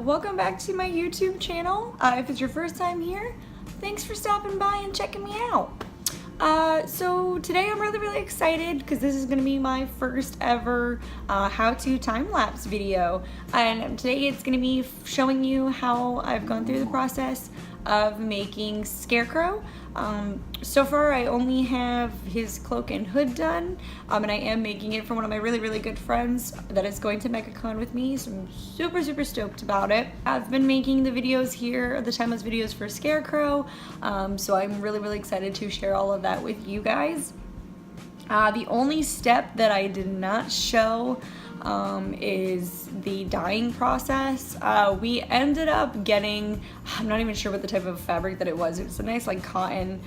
Welcome back to my YouTube channel. If it's your first time here, thanks for stopping by and checking me out. So today I'm really excited because this is going to be my first ever how-to time-lapse video, and today it's going to be showing you how I've gone through the process of making Scarecrow. So far I only have his cloak and hood done, and I am making it for one of my really good friends that is going to MechaCon with me, so I'm super stoked about it. I've been making the videos here, the timelapse videos for Scarecrow, so I'm really excited to share all of that with you guys. The only step that I did not show is the dyeing process. We ended up getting, I'm not even sure what the type of fabric that it was. It was a nice like cotton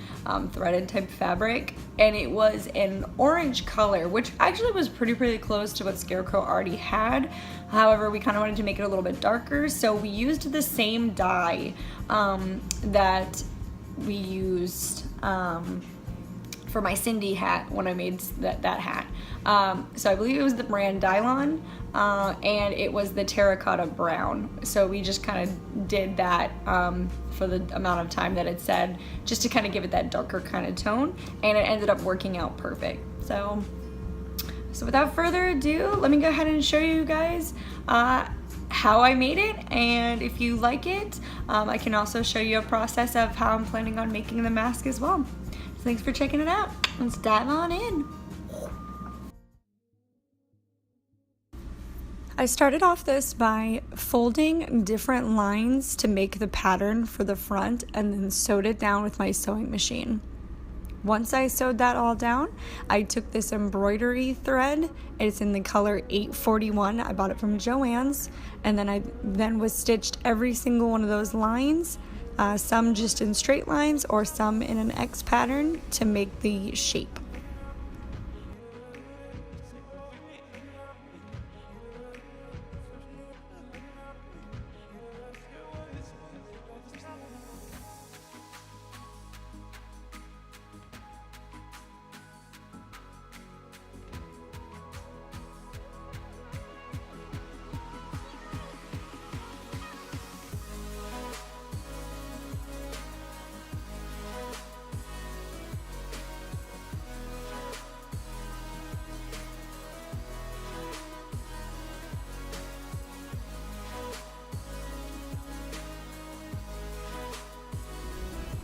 threaded type fabric, and it was an orange color, which actually was pretty close to what Scarecrow already had. However, we kind of wanted to make it a little bit darker, so we used the same dye that we used for my Cindy hat when I made that hat. So I believe it was the brand Dylon, and it was the terracotta brown. So we just kind of did that for the amount of time that it said, just to kind of give it that darker kind of tone, and it ended up working out perfect. So without further ado, let me go ahead and show you guys how I made it, and if you like it, I can also show you a process of how I'm planning on making the mask as well. Thanks for checking it out. Let's dive on in. I started off this by folding different lines to make the pattern for the front, and then sewed it down with my sewing machine. Once I sewed that all down, I took this embroidery thread. It's in the color 841. I bought it from Joann's, and then I was stitched every single one of those lines. Some just in straight lines or some in an X pattern to make the shape.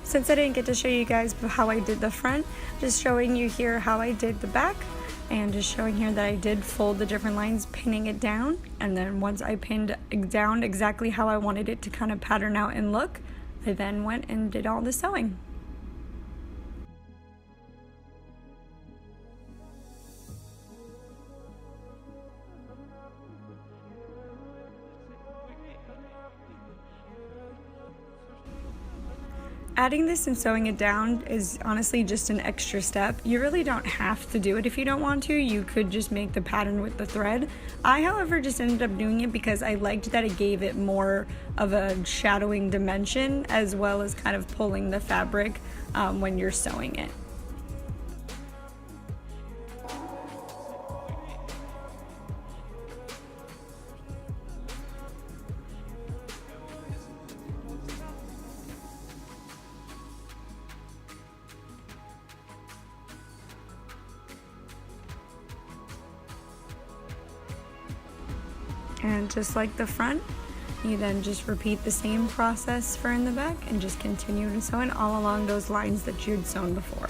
Since I didn't get to show you guys how I did the front, just showing you here how I did the back, and just showing here that I did fold the different lines, pinning it down, and then once I pinned down exactly how I wanted it to kind of pattern out and look, I then went and did all the sewing. Adding this and sewing it down is honestly just an extra step. You really don't have to do it if you don't want to. You could just make the pattern with the thread. I, however, just ended up doing it because I liked that it gave it more of a shadowing dimension, as well as kind of pulling the fabric when you're sewing it. And just like the front, you then just repeat the same process for in the back and just continue to sew in all along those lines that you'd sewn before.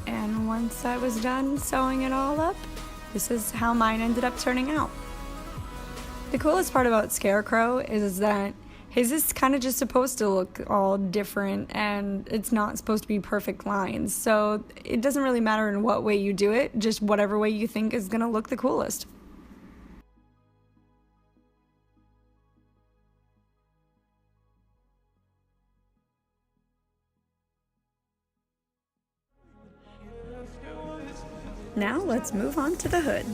And once I was done sewing it all up, this is how mine ended up turning out. The coolest part about Scarecrow is that His is kind of just supposed to look all different, and it's not supposed to be perfect lines. So it doesn't really matter in what way you do it, just whatever way you think is going to look the coolest. Now let's move on to the hood.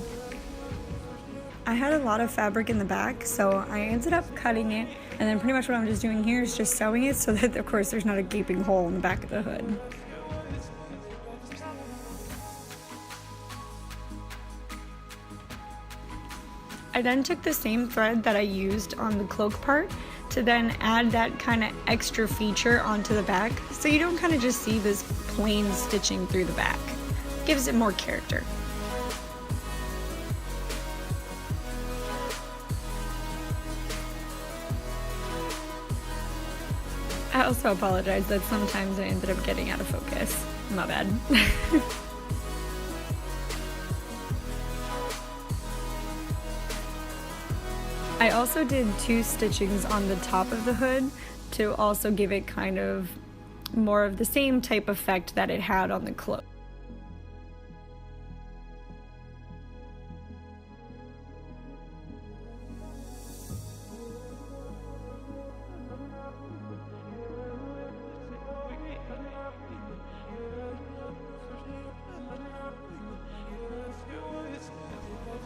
I had a lot of fabric in the back, so I ended up cutting it, and then pretty much what I'm just doing here is just sewing it so that, of course, there's not a gaping hole in the back of the hood. I then took the same thread that I used on the cloak part to then add that kind of extra feature onto the back, so you don't kind of just see this plain stitching through the back. Gives it more character. I also apologize that sometimes I ended up getting out of focus. My bad. I also did 2 stitchings on the top of the hood to also give it kind of more of the same type effect that it had on the cloak.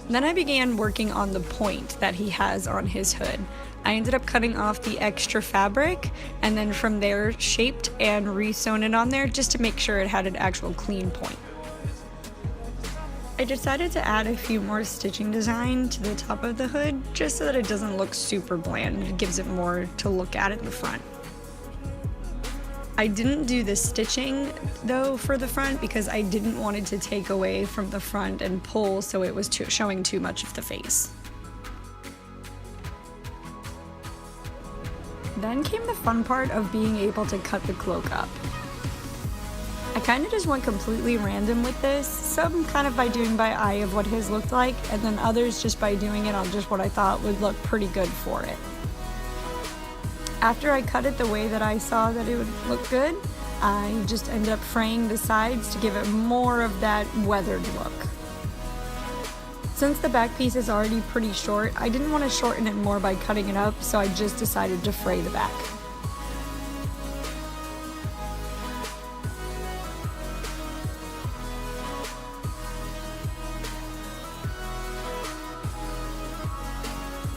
Then I began working on the point that he has on his hood. I ended up cutting off the extra fabric and then from there shaped and re-sewn it on there just to make sure it had an actual clean point. I decided to add a few more stitching design to the top of the hood just so that it doesn't look super bland. It gives it more to look at in the front. I didn't do the stitching though for the front because I didn't want it to take away from the front and pull so it was showing too much of the face. Then came the fun part of being able to cut the cloak up. I kind of just went completely random with this, some kind of by doing by eye of what his looked like, and then others just by doing it on just what I thought would look pretty good for it. After I cut it the way that I saw that it would look good, I just ended up fraying the sides to give it more of that weathered look. Since the back piece is already pretty short, I didn't want to shorten it more by cutting it up, so I just decided to fray the back.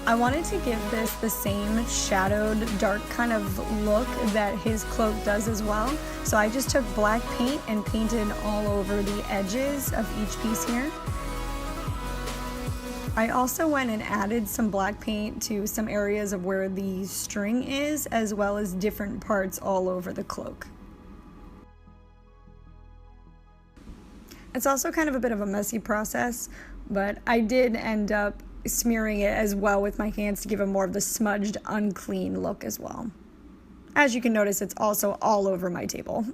I wanted to give this the same shadowed, dark kind of look that his cloak does as well. So I just took black paint and painted all over the edges of each piece here. I also went and added some black paint to some areas of where the string is, as well as different parts all over the cloak. It's also kind of a bit of a messy process, but I did end up smearing it as well with my hands to give it more of the smudged, unclean look as well. As you can notice, it's also all over my table.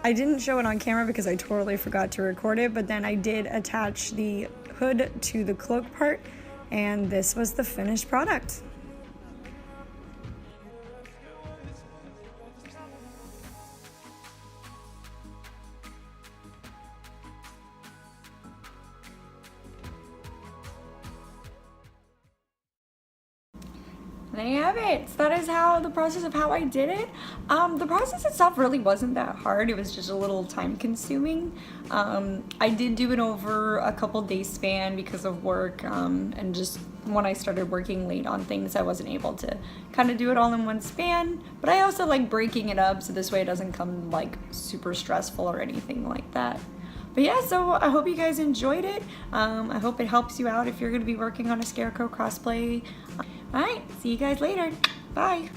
I didn't show it on camera because I totally forgot to record it, but then I did attach the hood to the cloak part, and this was the finished product. There you have it. So that is the process of how I did it. The process itself really wasn't that hard. It was just a little time consuming. I did do it over a couple days span because of work, and just when I started working late on things, I wasn't able to kind of do it all in one span. But I also like breaking it up so this way it doesn't come like super stressful or anything like that. But yeah, so I hope you guys enjoyed it. I hope it helps you out if you're going to be working on a Scarecrow cosplay. Alright, see you guys later. Bye.